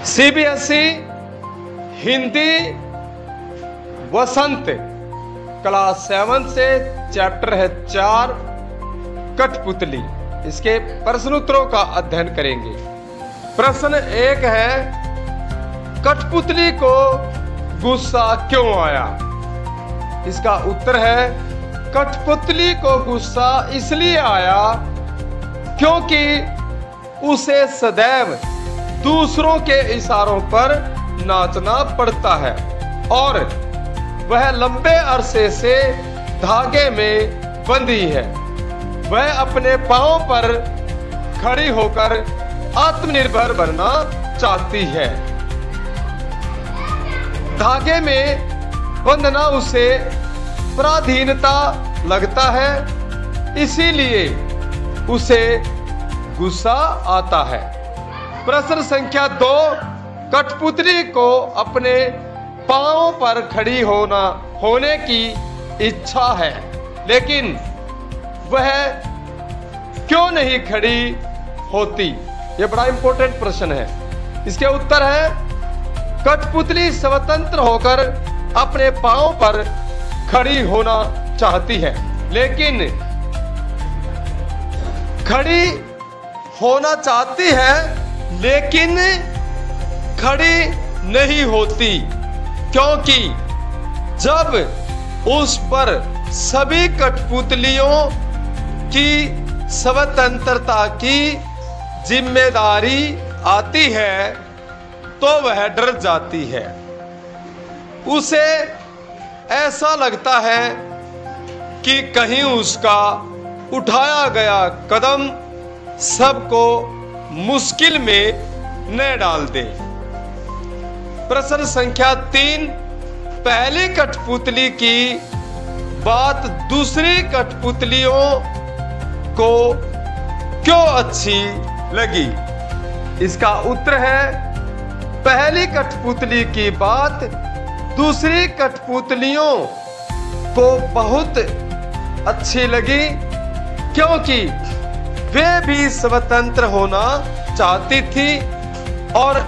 CBSE Hindi वसंत class 7 से chapter है 4 कठपुतली। इसके प्रश्न उत्तरों का अध्ययन करेंगे। प्रश्न 1 है, कठपुतली को गुस्सा क्यों आया? इसका उत्तर है, कठपुतली को गुस्सा इसलिए आया क्योंकि उसे सदैव दूसरों के इशारों पर नाचना पड़ता है और वह लंबे अरसे से धागे में बंधी है। वह अपने पांव पर खड़ी होकर आत्मनिर्भर बनना चाहती है। धागे में बंधना उसे पराधीनता लगता है, इसीलिए उसे गुस्सा आता है। प्रश्न संख्या 2, कठपुतली को अपने पांव पर खड़ी होने की इच्छा है, लेकिन वह क्यों नहीं खड़ी होती? यह बड़ा इंपॉर्टेंट प्रश्न है। इसके उत्तर है, कठपुतली स्वतंत्र होकर अपने पांव पर खड़ी होना चाहती है, लेकिन खड़ी होना चाहती है लेकिन खड़ी नहीं होती, क्योंकि जब उस पर सभी कठपुतलियों की स्वतंत्रता की जिम्मेदारी आती है तो वह डर जाती है। उसे ऐसा लगता है कि कहीं उसका उठाया गया कदम सबको मुश्किल में न डाल दे। प्रश्न संख्या 3, पहली कठपुतली की बात दूसरी कठपुतलियों को क्यों अच्छी लगी? इसका उत्तर है, पहली कठपुतली की बात दूसरी कठपुतलियों को बहुत अच्छी लगी क्योंकि वे भी स्वतंत्र होना चाहती थी और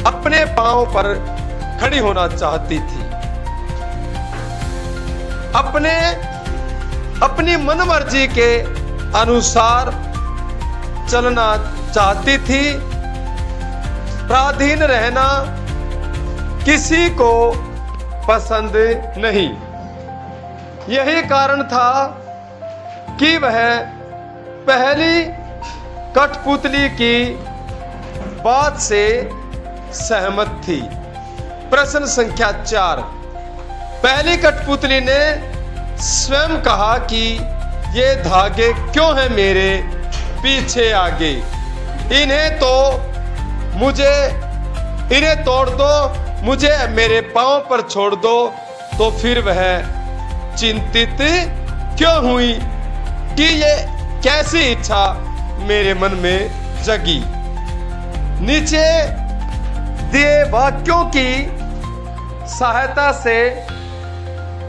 अपने पांव पर खड़ी होना चाहती थी। अपनी मनमर्जी के अनुसार चलना चाहती थी। पराधीन रहना किसी को पसंद नहीं। यही कारण था कि वह पहली कठपुतली की बात से सहमत थी। प्रश्न संख्या 4, पहली कठपुतली ने स्वयं कहा कि ये धागे क्यों हैं मेरे पीछे आगे? इन्हें तोड़ दो, मुझे मेरे पांव पर छोड़ दो। तो फिर वह चिंतित क्यों हुई कि ये कैसी इच्छा मेरे मन में जगी? नीचे दिए वाक्यों की सहायता से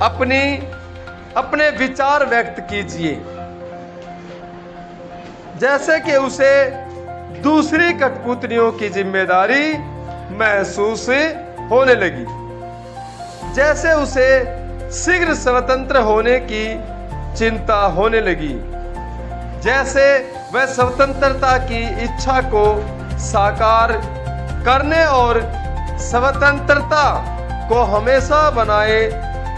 अपने विचार व्यक्त कीजिए। जैसे कि उसे दूसरी कठपुतलियों की जिम्मेदारी महसूस होने लगी, जैसे उसे शीघ्र स्वतंत्र होने की चिंता होने लगी, जैसे वह स्वतंत्रता की इच्छा को साकार करने और स्वतंत्रता को हमेशा बनाए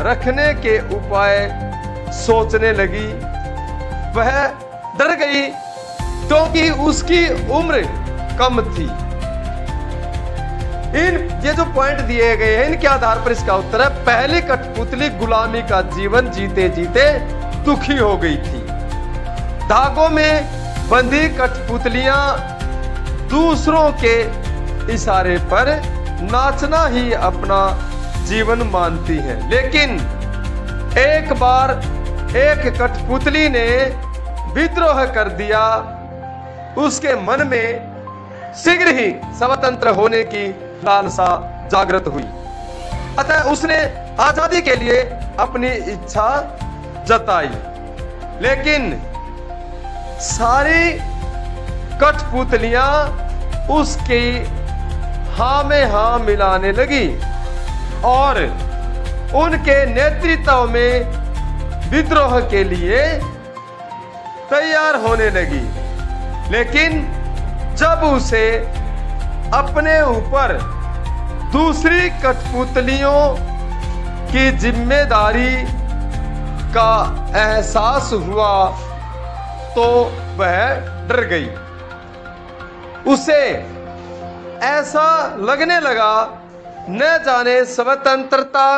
रखने के उपाय सोचने लगी। वह डर गई क्योंकि उसकी उम्र कम थी। ये जो पॉइंट दिए गए हैं, इनके आधार पर इसका उत्तर है, पहली कठपुतली गुलामी का जीवन जीते जीते दुखी हो गई थी। धागों में बंधी कठपुतलियां दूसरों के इशारे पर नाचना ही अपना जीवन मानती हैं, लेकिन एक बार एक कठपुतली ने विद्रोह कर दिया। उसके मन में शीघ्र ही स्वतंत्र होने की लालसा जागृत हुई, अतः उसने आजादी के लिए अपनी इच्छा जताई। लेकिन सारी कठपुतलियां उसकी हाँ में हाँ मिलाने लगी और उनके नेतृत्व में विद्रोह के लिए तैयार होने लगी। लेकिन जब उसे अपने ऊपर दूसरी कठपुतलियों की जिम्मेदारी का एहसास हुआ तो वह डर गई। उसे ऐसा लगने लगा न जाने स्वतंत्रता